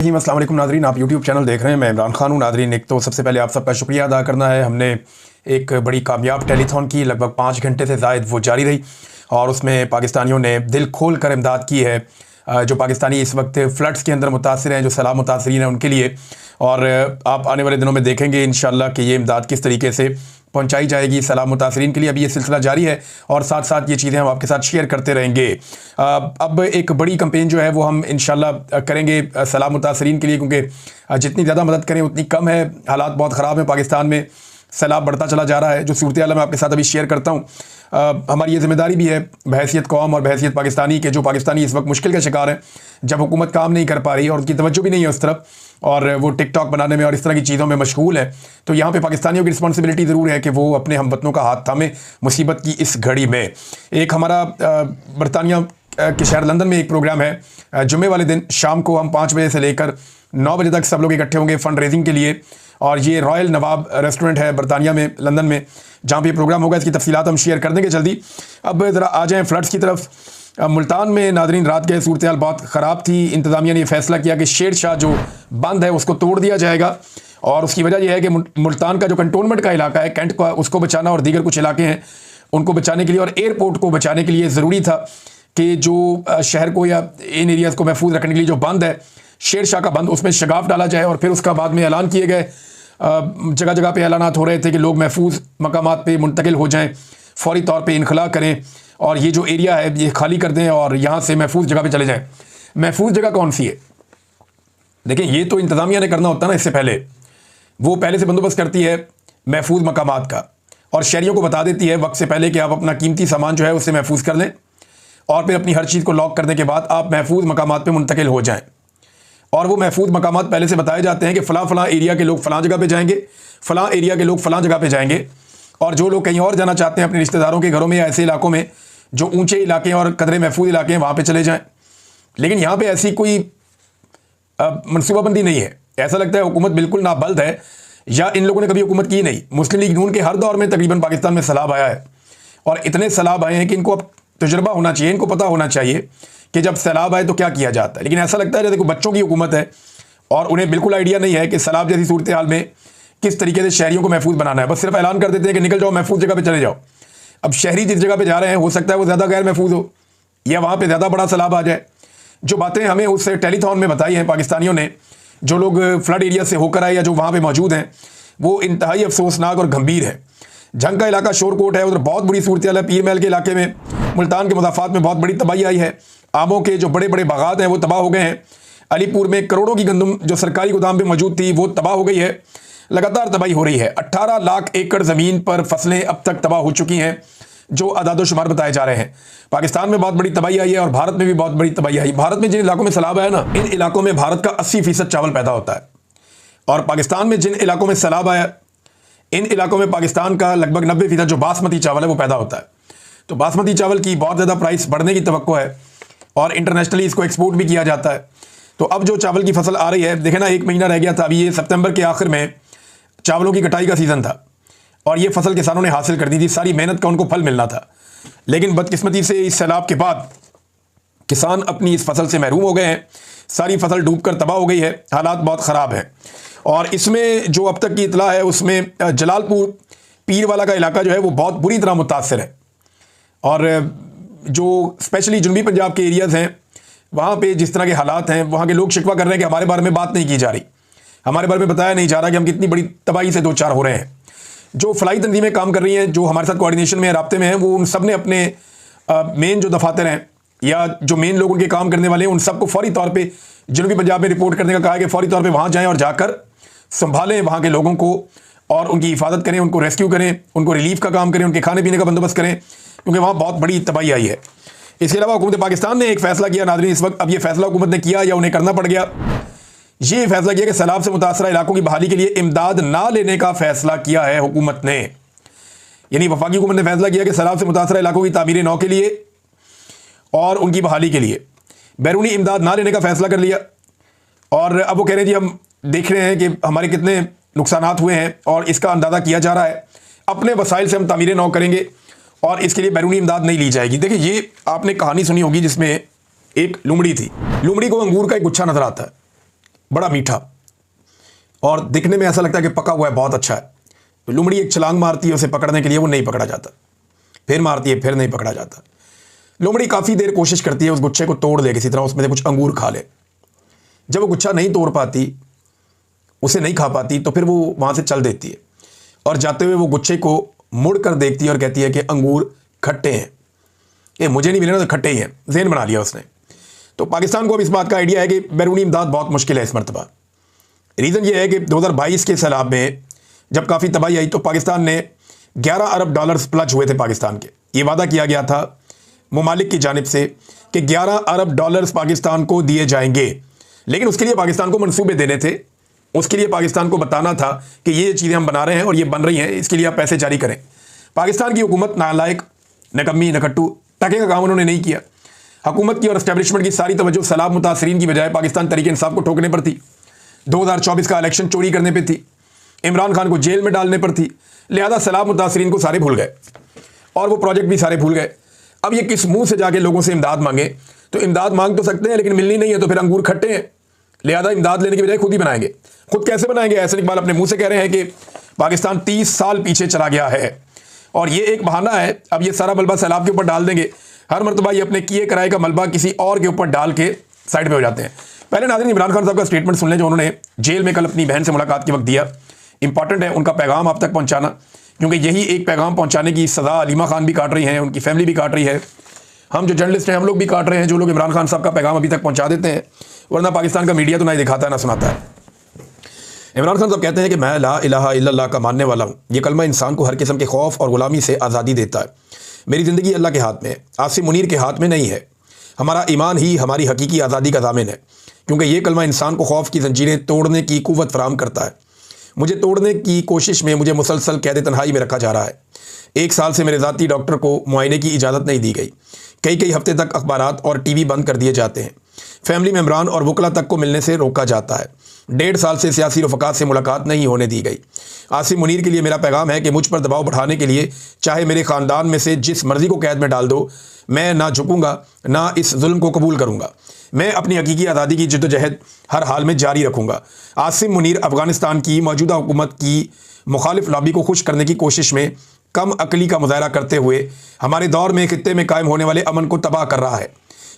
अस्सलाम वालेकुम नादरीन, आप यूट्यूब चैनल देख रहे हैं। मैं इमरान खान हूँ। नादरीन, एक तो सबसे पहले आप सबका शुक्रिया अदा करना है। हमने एक बड़ी कामयाब टेलीथॉन की, लगभग 5 घंटे से ज़ायद वो जारी रही और उसमें पाकिस्तानियों ने दिल खोल कर इमदाद की है। जो पाकिस्तानी इस वक्त फ्लड्स के अंदर मुतासर हैं, जो सैलाब मुतासरीन हैं उनके लिए। और आप आने वाले दिनों में देखेंगे इंशाअल्लाह कि ये इमदाद किस तरीके से पहुंचाई जाएगी सैलाब मुतासरीन के लिए। अभी ये सिलसिला जारी है और साथ साथ ये चीज़ें हम आपके साथ शेयर करते रहेंगे। अब एक बड़ी कैंपेन जो है वो हम इंशाअल्लाह करेंगे सैलाब मुतासरीन के लिए, क्योंकि जितनी ज़्यादा मदद करें उतनी कम है। हालात बहुत ख़राब हैं पाकिस्तान में, सैलाब बढ़ता चला जा रहा है। जो सूरत हाल मैं आपके साथ अभी शेयर करता हूँ, हमारी ये जिम्मेदारी भी है बहैसियत कौम और बहैसियत पाकिस्तानी के, जो पाकिस्तानी इस वक्त मुश्किल का शिकार हैं। जब हुकूमत काम नहीं कर पा रही और उनकी तवज्जो भी नहीं है उस तरफ, और वो टिकटॉक बनाने में और इस तरह की चीज़ों में मशगूल है, तो यहाँ पे पाकिस्तानियों की रिस्पॉन्सिबिलिटी ज़रूर है कि वो अपने हमवतनों का हाथ थामे मुसीबत की इस घड़ी में। एक हमारा बरतानिया के शहर लंदन में एक प्रोग्राम है। जुम्मे वाले दिन शाम को हम 5 बजे से लेकर 9 बजे तक सब लोग इकट्ठे होंगे फंड रेजिंग के लिए। और ये रॉयल नवाब रेस्टोरेंट है बरतानिया में, लंदन में, जहाँ पे ये प्रोग्राम होगा। इसकी तफसीलात हम शेयर कर देंगे जल्दी। अब ज़रा आ जाएँ फ्लड्स की तरफ। मुल्तान में नादरीन रात के सूरत हाल बहुत ख़राब थी। इंतज़ामिया ने यह फैसला किया कि शेर शाह जो बंद है उसको तोड़ दिया जाएगा, और उसकी वजह यह है कि मुल्तान का जो कंटोनमेंट का इलाका है, कैंट का, उसको बचाना और दीगर कुछ इलाके हैं उनको बचाने के लिए और एयरपोर्ट को बचाने के लिए ज़रूरी था कि जो शहर को या इन एरियाज़ को महफूज रखने के लिए जो बंद है शेर शाह का बंद, उसमें शगाफ डाला जाए। और फिर उसका बाद में ऐलान किए गए, जगह जगह पे ऐलानात हो रहे थे कि लोग महफूज मकामात पे मुंतकिल हो जाएं, फौरी तौर पे इनखला करें और ये जो एरिया है ये खाली कर दें और यहाँ से महफूज जगह पे चले जाएं। महफूज जगह कौन सी है? देखिए, ये तो इंतज़ामिया ने करना होता है ना। इससे पहले वो पहले से बंदोबस्त करती है महफूज मकामात का और शहरियों को बता देती है वक्त से पहले कि आप अपना कीमती सामान जो है उससे महफूज कर लें, और फिर अपनी हर चीज़ को लॉक करने के बाद आप महफूज मकामात पर मुंतकिल हो जाएँ। और वो महफूज मकामात पहले से बताए जाते हैं कि फ़लाँ फ़लाँ एरिया के लोग फ़लाँ जगह पे जाएंगे, फ़लाँ एरिया के लोग फ़लाँ जगह पे जाएंगे, और जो लोग कहीं और जाना चाहते हैं अपने रिश्तेदारों के घरों में या ऐसे इलाकों में जो ऊंचे इलाके हैं और कदरे महफूज इलाके हैं, वहाँ पे चले जाएं। लेकिन यहाँ पे ऐसी कोई मनसूबाबंदी नहीं है। ऐसा लगता है हुकूमत बिल्कुल नाबल्द है, या इन लोगों ने कभी हुकूमत की नहीं। मुस्लिम लीग नून के हर दौर में तकरीबन पाकिस्तान में सैलाब आया है, और इतने सैलाब आए हैं कि इनको अब तजुर्बा होना चाहिए, इनको पता होना चाहिए कि जब सैलाब आए तो क्या किया जाता है। लेकिन ऐसा लगता है जैसे कोई बच्चों की हुकूमत है और उन्हें बिल्कुल आइडिया नहीं है कि सैलाब जैसी सूरत हाल में किस तरीके से शहरियों को महफूज बनाना है। बस सिर्फ ऐलान कर देते हैं कि निकल जाओ, महफूज जगह पे चले जाओ। अब शहरी जिस जगह पे जा रहे हैं हो सकता है वो ज़्यादा गैर महफूज हो या वहाँ पे ज़्यादा बड़ा सैलाब आ जाए। जो बातें हमें उस टेलीथॉन में बताई हैं पाकिस्तानियों ने, जो लोग फ्लड एरिया से होकर आए या जो वहाँ पर मौजूद हैं, वो इंतहाई अफसोसनाक और गंभीर है। जंग का इलाका शोरकोट है, उधर बहुत बुरी सूरत हाल है। पीर महल के इलाके में, मुल्तान के मुज़ाफ़ात में बहुत बड़ी तबाही आई है। आमों के जो बड़े बड़े बागात हैं वो तबाह हो गए हैं। अलीपुर में करोड़ों की गंदम जो सरकारी गोदाम पे मौजूद थी वो तबाह हो गई है। लगातार तबाही हो रही है। 18 लाख एकड़ ज़मीन पर फसलें अब तक तबाह हो चुकी हैं, जो अदाद शुमार बताए जा रहे हैं। पाकिस्तान में बहुत बड़ी तबाही आई है और भारत में भी बहुत बड़ी तबाही आई। भारत में जिन इलाकों में सैलाब आया ना, इन इलाकों में भारत का 80% चावल पैदा होता है, और पाकिस्तान में जिन इलाकों में सैलाब आया, इन इलाकों में पाकिस्तान का लगभग 90% जो बासमती चावल है वो पैदा होता है। तो बासमती चावल की बहुत ज़्यादा प्राइस बढ़ने की तवक्को है और इंटरनेशनली इसको एक्सपोर्ट भी किया जाता है। तो अब जो चावल की फसल आ रही है, देखें ना, 1 महीना रह गया था। अभी ये सितंबर के आखिर में चावलों की कटाई का सीज़न था और ये फसल किसानों ने हासिल कर दी थी। सारी मेहनत का उनको फल मिलना था, लेकिन बदकिस्मती से इस सैलाब के बाद किसान अपनी इस फसल से महरूम हो गए हैं। सारी फसल डूबकर तबाह हो गई है। हालात बहुत ख़राब हैं। और इसमें जो अब तक की इतला है उसमें जलालपुर पीरवाला का इलाका जो है वो बहुत बुरी तरह मुतासर है, और जो स्पेशली जनूबी पंजाब के एरियाज़ हैं वहाँ पे जिस तरह के हालात हैं, वहाँ के लोग शिकवा कर रहे हैं कि हमारे बारे में बात नहीं की जा रही, हमारे बारे में बताया नहीं जा रहा कि हम कितनी बड़ी तबाही से दो चार हो रहे हैं। जो फलाई तंजीमें काम कर रही हैं, जो हमारे साथ कोऑर्डिनेशन में राब्ते में हैं, वो उन सब ने अपने मेन जो दफातर हैं या जो मेन लोग उनके काम करने वाले हैं, उन सबको फौरी तौर पर जनूबी पंजाब में रिपोर्ट करने का कहा है कि फौरी तौर पर वहाँ जाएँ और जाकर संभालें वहाँ के लोगों को और उनकी हिफाजत करें, उनको रेस्क्यू करें, उनको रिलीफ का काम करें, उनके खाने पीने का बंदोबस्त करें, क्योंकि वहाँ बहुत बड़ी तबाही आई है। इसके अलावा हुकूमत पाकिस्तान ने एक फ़ैसला किया नाज़रीन इस वक्त। अब ये फ़ैसला हुकूमत ने किया या उन्हें करना पड़ गया, ये फ़ैसला किया कि सैलाब से मुतासरा इलाकों की बहाली के लिए इमदाद ना लेने का फ़ैसला किया है हुकूमत ने। यानी वफाकी हुकूमत ने फ़ैसला किया कि सैलाब से मुतासरा इलाकों की तामीर नौ के लिए और उनकी बहाली के लिए बैरूनी इमदाद ना लेने का फ़ैसला कर लिया। और अब वो कह रहे हैं जी हम देख रहे हैं कि हमारे कितने नुकसानात हुए हैं और इसका अंदाज़ा किया जा रहा है, अपने वसाइल से हम तामीर नौ करेंगे और इसके लिए बैरूनी इमदाद नहीं ली जाएगी। देखिए, ये आपने कहानी सुनी होगी जिसमें एक लुमड़ी थी। लुमड़ी को अंगूर का एक गुच्छा नजर आता है, बड़ा मीठा, और दिखने में ऐसा लगता है कि पका हुआ है, बहुत अच्छा है। तो लोमड़ी एक छलांग मारती है उसे पकड़ने के लिए, वो नहीं पकड़ा जाता, फिर मारती है, फिर नहीं पकड़ा जाता। लोमड़ी काफ़ी देर कोशिश करती है उस गुच्छे को तोड़ ले, किसी तरह उसमें से कुछ अंगूर खा ले। जब वो गुच्छा नहीं तोड़ पाती, उसे नहीं खा पाती, तो फिर वो वहाँ से चल देती है और जाते हुए वो गुच्छे को मुड़ कर देखती है और कहती है कि अंगूर खट्टे हैं, ये मुझे नहीं मिले ना तो खट्टे ही हैं, ज़हन बना लिया उसने। तो पाकिस्तान को अब इस बात का आइडिया है कि बैरूनी इमदाद बहुत मुश्किल है इस मरतबा। रीज़न ये है कि 2022 के सैलाब में जब काफ़ी तबाही आई तो पाकिस्तान ने 11 अरब डॉलर्स प्लज हुए थे पाकिस्तान के। ये वादा किया गया था मुमालिक की जानिब से कि 11 अरब डॉलर्स पाकिस्तान को दिए जाएंगे, लेकिन उसके लिए पाकिस्तान को मंसूबे देने थे, उसके लिए पाकिस्तान को बताना था कि ये चीज़ें हम बना रहे हैं और ये बन रही हैं, इसके लिए आप पैसे जारी करें। पाकिस्तान की हुकूमत नालायक, नकम्मी, नकट्टू, टके का काम उन्होंने नहीं किया। हुकूमत की और एस्टेब्लिशमेंट की सारी तवज्जो सैलाब मुतासरीन की बजाय पाकिस्तान तरीके इंसाफ को ठोकने पर थी, 2024 का इलेक्शन चोरी करने पर थी, इमरान खान को जेल में डालने पर थी। लिहाजा सैलाब मुतासरीन को सारे भूल गए और वो प्रोजेक्ट भी सारे भूल गए। अब ये किस मुंह से जाके लोगों से इमदाद मांगे? तो इमदाद मांग तो सकते हैं लेकिन मिलनी नहीं है, तो फिर अंगूर खट्टे हैं, लिहाजा इमदाद लेने की बजाय खुद ही बनाएंगे। खुद कैसे बनाएंगे? ऐसे इकबाल अपने मुंह से कह रहे हैं कि पाकिस्तान 30 साल पीछे चला गया है और ये एक बहाना है। अब ये सारा मलबा सैलाब के ऊपर डाल देंगे, हर मरतबा ये अपने किए कराए का मलबा किसी और के ऊपर डाल के साइड पे हो जाते हैं। पहले नाज़रीन इमरान खान साहब का स्टेटमेंट सुन लें जो उन्होंने जेल में कल अपनी बहन से मुलाकात के वक्त दिया। इंपॉर्टेंट है उनका पैगाम आप तक पहुंचाना, क्योंकि यही एक पैगाम पहुंचाने की सज़ा अलीमा खान भी काट रही हैं, उनकी फैमिली भी काट रही है, हम जो जर्नलिस्ट हैं हम लोग भी काट रहे हैं, जो लोग इमरान खान साहब का पैगाम अभी तक पहुंचा देते हैं, वरना पाकिस्तान का मीडिया तो ना ही दिखाता है ना सुनाता है। इमरान खान साहब कहते हैं कि मैं ला इलाहा इल्लल्लाह का मानने वाला हूँ। ये कलमा इंसान को हर किस्म के खौफ और गुलामी से आज़ादी देता है। मेरी ज़िंदगी अल्लाह के हाथ में है, आसिम मुनीर के हाथ में नहीं है। हमारा ईमान ही हमारी हकीकी आज़ादी का ज़ामिन है, क्योंकि ये कलमा इंसान को खौफ की जंजीरें तोड़ने की कुव्वत फराहम करता है। मुझे तोड़ने की कोशिश में मुझे मुसलसल कैद तन्हाई में रखा जा रहा है। 1 साल से मेरे ज़ाती डॉक्टर को मुआयने की इजाज़त नहीं दी गई। कई हफ्ते तक अखबारात और टीवी बंद कर दिए जाते हैं। फैमिली मेम्बरान और वकला तक को मिलने से रोका जाता है। 1.5 साल से सियासी रफ़क़ात से मुलाकात नहीं होने दी गई। आसिम मुनीर के लिए मेरा पैगाम है कि मुझ पर दबाव बढ़ाने के लिए चाहे मेरे ख़ानदान में से जिस मर्ज़ी को कैद में डाल दो, मैं ना झुकूँगा, ना इस जुल्म को कबूल करूँगा। मैं अपनी हकीकी आज़ादी की जद्दोजहद हर हाल में जारी रखूँगा। आसिम मुनीर अफ़गानिस्तान की मौजूदा हुकूमत की मुखालिफ लॉबी को खुश करने की कोशिश में कम अकली का मुज़ाहरा करते हुए हमारे दौर में खित्ते में कायम होने वाले अमन को तबाह कर रहा है।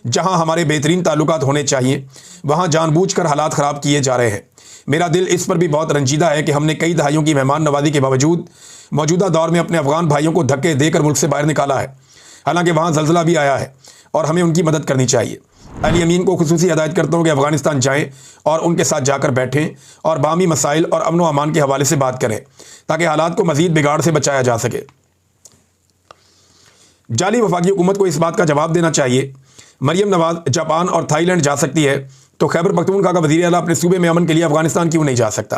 जहां हमारे बेहतरीन ताल्लुकात होने चाहिए वहां जानबूझकर हालात ख़राब किए जा रहे हैं। मेरा दिल इस पर भी बहुत रंजीदा है कि हमने कई दहाइयों की मेहमान नवाजी के बावजूद मौजूदा दौर में अपने अफ़गान भाइयों को धक्के देकर मुल्क से बाहर निकाला है। हालांकि वहाँ ज़लज़ला भी आया है और हमें उनकी मदद करनी चाहिए। अली अमीन को खुसूसी हिदायत करता हूँ कि अफ़गानिस्तान जाएँ और उनके साथ जाकर बैठें और बामी मसाइल और अमन व अमान के हवाले से बात करें, ताकि हालात को मज़ीद बिगाड़ से बचाया जा सके। जाली वफाकी हुकूमत को इस बात का जवाब देना चाहिए, मरियम नवाज जापान और थाईलैंड जा सकती है तो खैबर पख्तूनख्वा का वज़ीर आला अपने सूबे में अमन के लिए अफगानिस्तान क्यों नहीं जा सकता?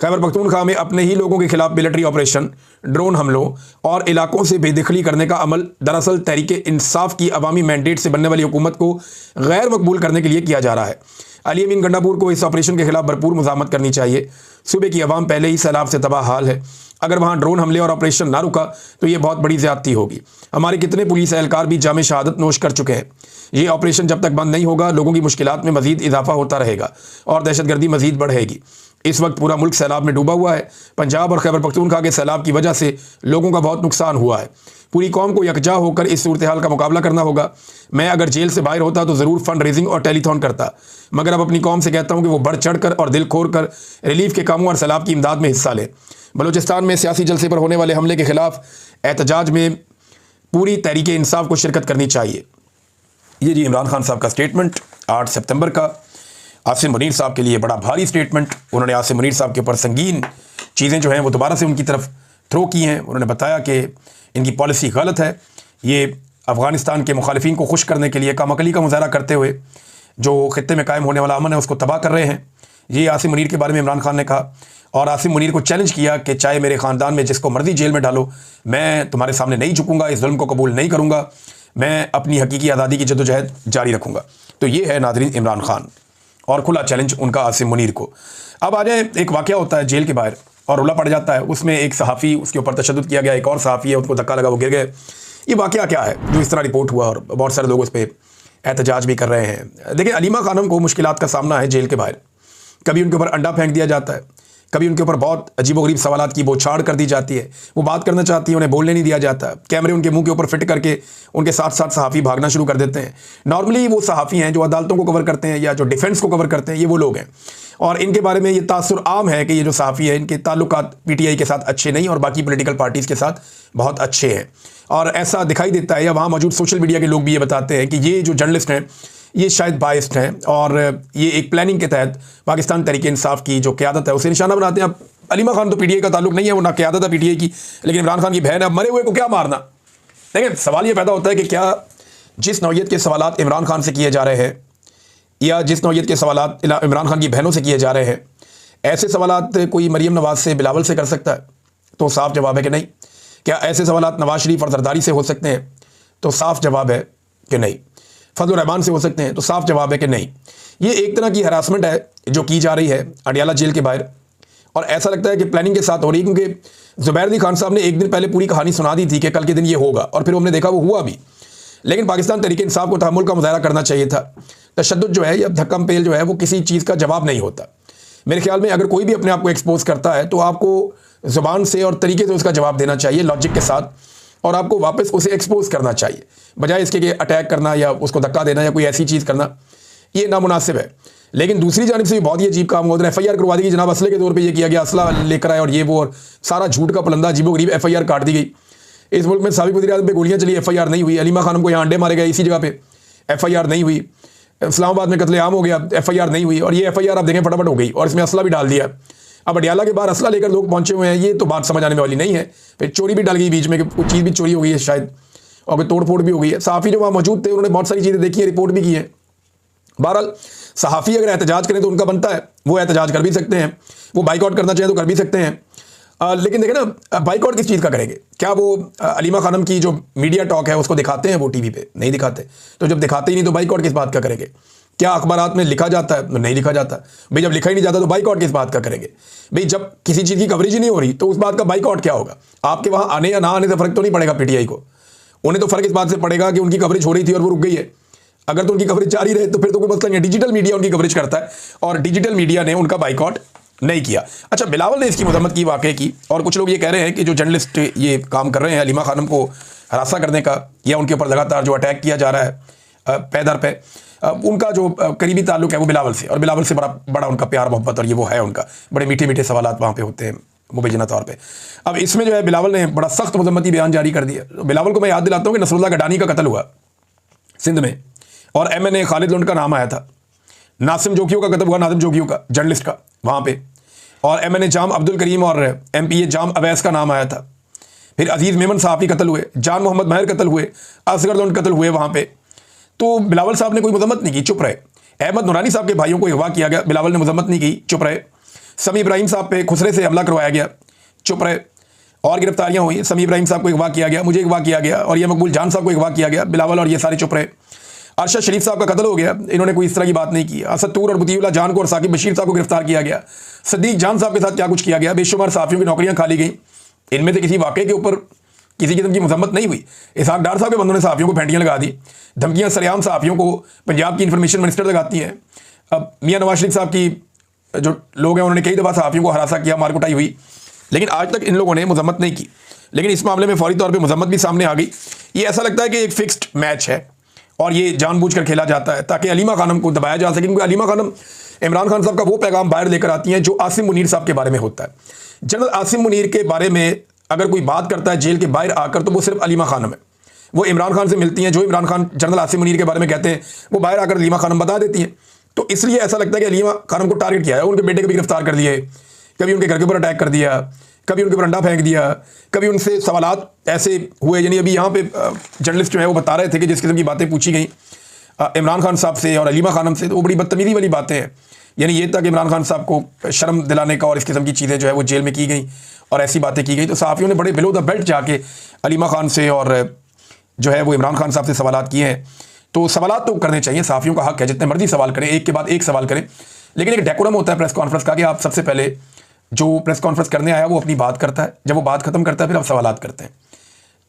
खैबर पख्तूनख्वा में अपने ही लोगों के खिलाफ मिलिट्री ऑपरेशन, ड्रोन हमलों और इलाकों से बेदखली करने का अमल दरअसल तहरीक इंसाफ की अवामी मैंडेट से बनने वाली हुकूमत को गैर मकबूल करने के लिए किया जा रहा है। अली अमीन गंडापुर को इस ऑपरेशन के खिलाफ भरपूर मुज़ाहमत करनी चाहिए। सूबे की आवाम पहले ही सैलाब से तबाह हाल है, अगर वहाँ ड्रोन हमले और ऑपरेशन ना रुका तो ये बहुत बड़ी ज़्यादती होगी। हमारे कितने पुलिस एहलकार भी जामे शहादत नोश कर चुके हैं। ये ऑपरेशन जब तक बंद नहीं होगा लोगों की मुश्किलात में मज़ीद इजाफा होता रहेगा और दहशतगर्दी मज़ीद बढ़ेगी। इस वक्त पूरा मुल्क सैलाब में डूबा हुआ है। पंजाब और खैबर पख्तूनख्वा के सैलाब की वजह से लोगों का बहुत नुकसान हुआ है। पूरी कौम को यकजा होकर इस सूरत हाल का मुकाबला करना होगा। मैं अगर जेल से बाहर होता तो ज़रूर फंड रेजिंग और टेलीथॉन करता, मगर अब अपनी कौम से कहता हूँ कि वो बढ़ चढ़ कर और दिल खोर कर रिलीफ के कामों और सैलाब की इमदाद में हिस्सा ले। बलूचिस्तान में सियासी जलसे पर होने वाले हमले के खिलाफ एहतजाज में पूरी तहरीक इंसाफ को शिरकत करनी चाहिए। ये जी इमरान खान साहब का स्टेटमेंट 8 सितंबर का। आसिम मुनीर साहब के लिए बड़ा भारी स्टेटमेंट। उन्होंने आसिम मुनीर साहब के ऊपर संगीन चीज़ें जो हैं वो दोबारा से उनकी तरफ थ्रो की हैं। उन्होंने बताया कि इनकी पॉलिसी गलत है। ये अफ़गानिस्तान के मुखालिफिन को खुश करने के लिए कमअकली का मुज़ाहरा करते हुए जो खित्ते में कायम होने वाला अमन है उसको तबाह कर रहे हैं। ये आसिम मुनीर के बारे में इमरान खान ने कहा और आसिम मुनीर को चैलेंज किया कि चाहे मेरे ख़ानदान में जिसको मर्जी जेल में डालो, मैं तुम्हारे सामने नहीं झुकूंगा, इस जुल्म को कबूल नहीं करूँगा, मैं अपनी हकीकी आज़ादी की जद्दोजहद जारी रखूँगा। तो ये है नाज़रीन इमरान खान और खुला चैलेंज उनका आसिम मुनीर को। अब आ जाए, एक वाक़या होता है जेल के बाहर और रुला पड़ जाता है, उसमें एक सहाफ़ी, उसके ऊपर तशद्दुद किया गया, एक और सहाफ़ी है, उनको धक्का लगा, वो गिर गए। ये वाक़या क्या है जो इस तरह रिपोर्ट हुआ और बहुत सारे लोग उस पर एहतजाज भी कर रहे हैं? देखिए, अलीमा खानम को मुश्किलात का सामना है जेल के बाहर। कभी उनके ऊपर अंडा फेंक दिया जाता है, कभी उनके ऊपर बहुत अजीबोगरीब सवालात की बौछार कर दी जाती है। वो बात करना चाहती है, उन्हें बोलने नहीं दिया जाता। कैमरे उनके मुंह के ऊपर फिट करके उनके साथ साथ सहाफ़ी भागना शुरू कर देते हैं। नॉर्मली वो सहाफ़ी हैं जो अदालतों को कवर करते हैं या जो डिफेंस को कवर करते हैं, ये वो लोग हैं। और इनके बारे में ये तासुर आम है कि ये जो सहाफ़ी है इनके ताल्लुकात पीटीआई के साथ अच्छे नहीं और बाकी पॉलिटिकल पार्टीज़ के साथ बहुत अच्छे हैं। और ऐसा दिखाई देता है, या वहाँ मौजूद सोशल मीडिया के लोग भी ये बताते हैं कि ये जो जर्नलिस्ट हैं ये शायद बाइस्ड हैं और ये एक प्लानिंग के तहत पाकिस्तान तहरीक इंसाफ की जो क़यादत है उसे निशाना बनाते हैं। अब अलीमा खान तो पीटीआई का ताल्लुक नहीं है, वो ना क़यादत है पीटीआई की, लेकिन इमरान खान की बहन है। अब मरे हुए को क्या मारना? देखिए, सवाल ये पैदा होता है कि क्या जिस नौइयत के सवालात इमरान खान से किए जा रहे हैं या जिस नौइयत के सवालात इमरान खान की बहनों से किए जा रहे हैं, ऐसे सवालात कोई मरीम नवाज़ से, बिलावल से कर सकता है? तो साफ जवाब है कि नहीं। क्या ऐसे सवालात नवाज शरीफ और जरदारी से हो सकते हैं? तो साफ जवाब है कि नहीं। फजलुर रहमान से हो सकते हैं? तो साफ जवाब है कि नहीं। ये एक तरह की हरासमेंट है जो की जा रही है अडियाला जेल के बाहर, और ऐसा लगता है कि प्लानिंग के साथ हो रही है, क्योंकि ज़ुबैर अली खान साहब ने एक दिन पहले पूरी कहानी सुना दी थी कि कल के दिन ये होगा, और फिर हमने देखा वो हुआ भी। लेकिन पाकिस्तान तहरीक इंसाफ को तहम्मुल का मुजाहरा करना चाहिए था। तशद्दुद जो है या धक्कम पेल जो है वो किसी चीज़ का जवाब नहीं होता। मेरे ख्याल में अगर कोई भी अपने आप को एक्सपोज करता है तो आपको ज़ुबान से और तरीके से उसका जवाब देना चाहिए, लॉजिक के साथ, और आपको वापस उसे एक्सपोज करना चाहिए, बजाय इसके कि अटैक करना या उसको धक्का देना या कोई ऐसी चीज़ करना। ये नामुनासिब है। लेकिन दूसरी जानिब से भी बहुत ही अजीब काम होता है। FIR करवा दी गई, जनाब असले के तौर पे ये किया गया, असला लेकर आए और ये वो, और सारा झूठ का पलंदा, अजीबोगरीब FIR काट दी गई। इस मुल्क में साबिक वज़ीर-ए-आज़म पे गोलियाँ चली, FIR नहीं हुई। अलीमा खानम को यहाँ अंडे मारे गए इसी जगह पे, FIR नहीं हुई। इस्लामाबाद में कत्ले आम हो गया, FIR नहीं हुई, और ये FIR आप देखें फटाफट हो गई, और इसमें असला भी डाल दिया। अब अडियाला के बाहर असला लेकर लोग पहुंचे हुए हैं, ये तो बात समझ आने वाली नहीं है। फिर चोरी भी डाल गई बीच में कि कुछ चीज़ भी चोरी हो गई है शायद, और कोई तोड़ फोड़ भी हो गई है। सहाफ़ी जो वहाँ मौजूद थे उन्होंने बहुत सारी चीज़ें देखी है, रिपोर्ट भी की है। बहरहाल सहाफ़ी अगर एहतजाज करें तो उनका बनता है, वो एहतजाज कर भी सकते हैं, वो बाइकआउट करना चाहें तो कर भी सकते हैं। लेकिन देखें ना, बाइकआउट किस चीज़ का करेंगे? क्या वो अलीमा खानम की जो मीडिया टॉक है उसको दिखाते हैं वो टीवी पे? नहीं दिखाते। तो जब दिखाते ही नहीं तो बाइकआउट किस बात का करेंगे? क्या अखबारात में लिखा जाता है? नहीं लिखा जाता। भाई जब लिखा ही नहीं जाता तो बाइकआउट किस बात का करेंगे? भाई जब किसी चीज़ की कवरेज ही नहीं हो रही तो उस बात का बाइकआउट क्या होगा? आपके वहाँ आने या ना आने से फ़र्क तो नहीं पड़ेगा पीटीआई को। उन्हें तो फ़र्क इस बात से पड़ेगा कि उनकी कवरेज हो रही थी और वो रुक गई है। अगर तो उनकी कवरेज जारी रहे तो फिर तो कोई मसला नहीं है। डिजिटल मीडिया उनकी कवरेज करता है और डिजिटल मीडिया ने उनका बाइकआउट नहीं किया। अच्छा, बिलावल ने इसकी मजम्मत की वाक़े की, और कुछ लोग ये कह रहे हैं कि जो जर्नलिस्ट ये काम कर रहे हैं अलीमा खानम को हरासा करने का या उनके ऊपर लगातार जो अटैक किया जा रहा है पैदर पे, उनका जो करीबी ताल्लुक है वो बिलावल से, और बिलावल से बड़ा उनका प्यार मोहब्बत और ये वो है उनका, बड़े मीठे मीठे सवालात वहाँ पे होते हैं मुबैना तौर पे। अब इसमें जो है बिलावल ने बड़ा सख्त मजम्मती बयान जारी कर दिया। बिलावल को मैं याद दिलाता हूँ कि नसरुल्लाह गडानी का कत्ल हुआ सिंध में, और MNA खालिद लुंड का नाम आया था। नासिम जोगियों का कत्ल हुआ, नासिम जोगियों का, जर्नलिस्ट का वहाँ पे, और MNA जाम अब्दुल करीम और MPA जाम अवैस का नाम आया था। फिर अजीज़ मेमन साहब कत्ल हुए, जान मोहम्मद महर कत्ल हुए, असगर लुंड कत्ल हुए वहाँ पे। तो बिलावल साहब ने कोई मजम्मत नहीं की, चुप रहे। अहमद नूरानी साहब के भाइयों को अगवा किया गया, बिलावल ने मजम्मत नहीं की, चुप रहे। समी इब्राहिम साहब पे खुसरे से हमला करवाया गया, चुप रहे। और गिरफ्तारियां हुई, समी इब्राहिम साहब को अगवा किया गया, मुझे अगवा किया गया, और ये मकबूल जान साहब को अगवा किया गया, बिलावल और ये सारे चुप रहे। अरशद शरीफ साहब का कत्ल हो गया, इन्होंने कोई इस तरह की बात नहीं की। असद तूर और बुतीउल्लाह जान को और साकिब बशीर साहब को गिरफ्तार किया गया। सदीक जान साहब के साथ क्या कुछ किया गया, बेशुमार सहाफ़ियों की नौकरियां खाली गई, इनमें से किसी वाक़े के ऊपर किसी किस्म की मजम्मत नहीं हुई। इसहाक डार साहब के बंदों ने सहाफ़ियों को फेंटियाँ लगा दी, धमकियाँ सरेआम सहाफ़ियों को पंजाब की इंफॉर्मेशन मिनिस्टर लगाती हैं। अब मियाँ नवाज शरीफ साहब की जो लोग हैं उन्होंने कई दफ़ा सहाफ़ियों को हरासा किया, मारकुटाई हुई, लेकिन आज तक इन लोगों ने मजम्मत नहीं की। लेकिन इस मामले में फौरी तौर पर मजम्मत भी सामने आ गई। ये ऐसा लगता है कि एक फिक्स्ड मैच है और ये जानबूझकर खेला जाता है ताकि अलीमा खानम को दबाया जा सके, क्योंकि अलीमा खानम इमरान खान साहब का वो पैगाम बाहर लेकर आती हैं जो आसिम मुनीर साहब के बारे में होता है। जनरल आसिम मुनीर के बारे में अगर कोई बात करता है जेल के बाहर आकर तो वो सिर्फ अलीमा खानम है। वो इमरान खान से मिलती हैं, जो इमरान खान जनरल आसिम मुनीर के बारे में कहते हैं वो बाहर आकर अलीमा खानम बता देती हैं। तो इसलिए ऐसा लगता है कि अलीमा खानम को टारगेट किया है। उनके बेटे को भी गिरफ्तार कर दिए, कभी उनके घर के ऊपर अटैक कर दिया, कभी उनके ऊपर अंडा फेंक दिया, कभी उनसे सवालात ऐसे हुए। यानी अभी यहाँ पे जर्नलिस्ट जो है वो बता रहे थे कि जिस किस्म की बातें पूछी गई इमरान खान साहब से और अलीमा खानम से, तो वो बड़ी बदतमीजी वाली बातें हैं। यानी ये तक इमरान खान साहब को शर्म दिलाने का और इस किस्म की चीज़ें जो है वो जेल में की गई और ऐसी बातें की गई। तो सहाफ़ियों ने बड़े बिलो द बेल्ट जाके अलीमा खान से और जो है वो इमरान खान साहब से सवालात किए हैं। तो सवालात तो करने चाहिए, सहाफ़ियों का हक है, जितने मर्जी सवाल करें, एक के बाद एक सवाल करें, लेकिन एक डेकोरम होता है प्रेस कॉन्फ्रेंस का कि आप सबसे पहले जो प्रेस कॉन्फ्रेंस करने आया वो अपनी बात करता है, जब वो बात खत्म करता है फिर आप सवालात करते हैं।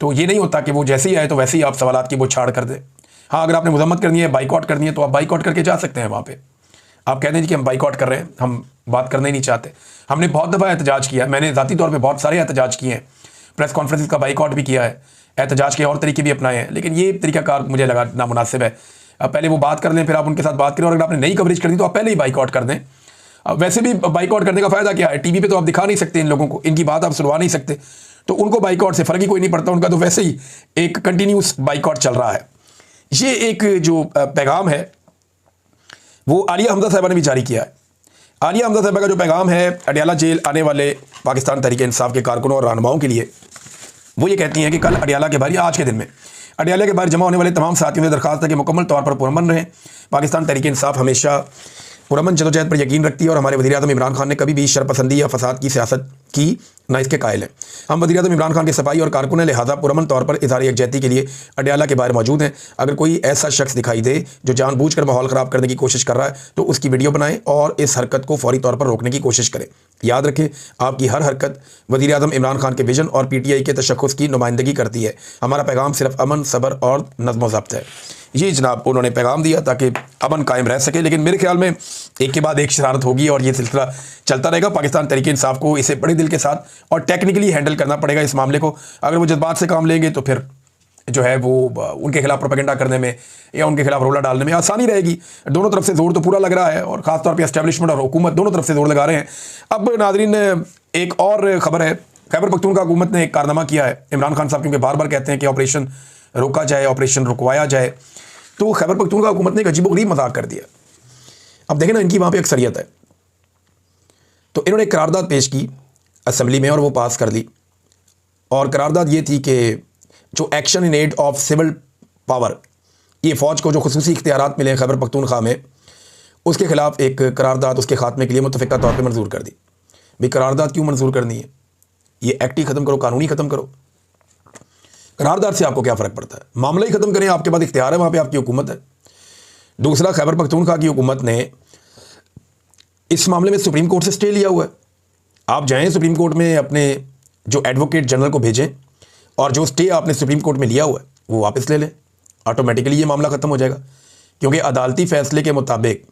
तो ये नहीं होता कि वो जैसे ही आए तो वैसे ही आप सवालात की वो छाड़ कर दें। हाँ, अगर आपने मजम्मत करनी है, बाइकआउट करनी है तो आप बाइकआउट करके जा सकते हैं वहाँ पे। आप कहते हैं कि हम बाइकआउट कर रहे हैं, हम बात करना ही नहीं चाहते। हमने बहुत दफ़ा एहतजाज किया, मैंने ज़ाती तौर पे बहुत सारे एहतजाज किए हैं, प्रेस कॉन्फ्रेंस का बाइकआउट भी किया है, एहतजाज के और तरीके भी अपनाए हैं, लेकिन ये तरीकाकार मुझे लगा नामुनासिब है। अब पहले वो बात कर लें, फिर आप उनके साथ बात करें, और अगर आपने नई कवरेज कर दी तो आप पहले ही बाइकआउट कर दें। वैसे भी बाइकआउट करने का फ़ायदा क्या है, टीवी पे तो आप दिखा नहीं सकते इन लोगों को, इनकी बात आप सुनवा नहीं सकते, तो उनको बाइकआउट से फ़र्क ही कोई नहीं पड़ता, उनका तो वैसे ही एक कंटिन्यूस बाइकआउट चल रहा है। ये एक जो पैगाम है वो आलिया हमजा साहिबा ने भी जारी किया है। आलिया हमजा साहिबा का जो पैगाम है अडियाला जेल आने वाले पाकिस्तान तहरीक इंसाफ के कारकुनों और रहनुमाओं के लिए, वो ये कहती हैं कि कल अडियाला के बाहर, आज के दिन में अडियाला के बाहर जमा होने वाले तमाम साथियों से दरखास्त है कि मुकम्मल तौर पर पुरअमन रहें। पाकिस्तान तहरीक इंसाफ हमेशा पुरअमन जदोजहद पर यकीन रखती है, और हमारे वज़ीर-ए-आज़म इमरान खान ने कभी भी शरपसंदी या फसाद की सियासत की ना इसके कायल हैं। हम वज़ीर-ए-आज़म इमरान खान के सफाई और कारकुन हैं, लिहाजा पुरअमन तौर पर इज़हार यकजहती के लिए अडियाला के बाहर मौजूद हैं। अगर कोई ऐसा शख्स दिखाई दे जो जानबूझकर माहौल ख़राब करने की कोशिश कर रहा है तो उसकी वीडियो बनाएं और इस हरकत को फौरी तौर पर रोकने की कोशिश करें। याद रखें, आपकी हर हरकत वज़ीर-ए-आज़म इमरान खान के विजन और PTI के तशख़्ख़ुस की नुमाइंदगी करती है। हमारा पैगाम सिर्फ अमन, सब्र और नज़्म व ज़ब्त है। ये जनाब उन्होंने पैगाम दिया ताकि अमन कायम रह सके, लेकिन मेरे ख्याल में एक के बाद एक शरारत होगी और ये सिलसिला चलता रहेगा। पाकिस्तान तहरीक इंसाफ को इसे बड़े दिल के साथ और टेक्निकली हैंडल करना पड़ेगा इस मामले को। अगर वो जज्बात से काम लेंगे तो फिर जो है वो उनके खिलाफ प्रोपेगेंडा करने में या उनके खिलाफ रोला डालने में आसानी रहेगी। दोनों तरफ से जोर तो पूरा लग रहा है, और ख़ासतौर पर एस्टेब्लिशमेंट और हुकूमत दोनों तरफ से जोर लगा रहे हैं। अब नाज़रीन, एक और ख़बर है, खैबर पख्तूनख्वा हुकूमत ने एक कारनामा किया है। इमरान खान साहब क्योंकि बार बार कहते हैं कि ऑपरेशन रोका जाए, ऑपरेशन रुकवाया जाए, तो खैबर पख्तूनख्वा हुकूमत ने एक अजीबोगरीब मजाक कर दिया। अब देखें ना, इनकी वहाँ पे अक्सरियत है, तो इन्होंने एक करारदाद पेश की असम्बली में और वो पास कर ली। और करारदाद ये थी कि जो action in aid of civil power, ये फ़ौज को जो खुसूसी इख्तियारात मिले खैबर पख्तूनख्वा में, उसके खिलाफ एक करारदाद उसके खात्मे के लिए मुतफ़िक़ा तौर पर मंजूर कर दी। भाई करारदाद क्यों मंजूर करनी है? ये एक्ट ही ख़त्म करो, कानूनी ख़त्म करो। करारदाद से आपको क्या फ़र्क पड़ता है? मामला ही ख़त्म करें, आपके पास इख्तियार है, वहाँ पे आपकी हुकूमत है। दूसरा, खैबर पख्तूनख्वा की हुकूमत ने इस मामले में सुप्रीम कोर्ट से स्टे लिया हुआ है। आप जाएं सुप्रीम कोर्ट में, अपने जो एडवोकेट जनरल को भेजें और जो स्टे आपने सुप्रीम कोर्ट में लिया हुआ है वो वापस ले लें, ऑटोमेटिकली ये मामला ख़त्म हो जाएगा। क्योंकि अदालती फ़ैसले के मुताबिक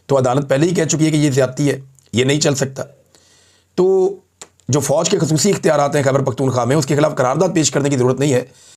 तो अदालत पहले ही कह चुकी है कि ये ज़्यादती है, ये नहीं चल सकता। तो जो फ़ौज के खुसूसी इख्तियारात हैं खैबर पख्तूनख्वा में, उसके खिलाफ करारदाद पेश करने की ज़रूरत नहीं है।